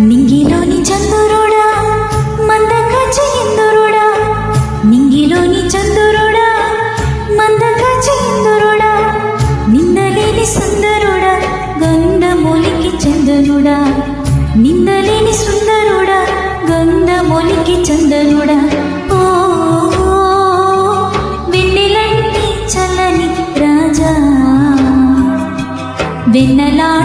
నింగిలోని చంద్రుడా మందకాచ ఇంద్రుడా, నింగిలోని చంద్రుడా మందకాచ ఇంద్రుడా, నిందలేని సుందరుడా గంధమొలికి చందనుడా, నిందలేని సుందరుడా గంధమొలికి చందనుడా. ఓ వెన్నెలంటి చల్లని రాజా, వెన్నెలా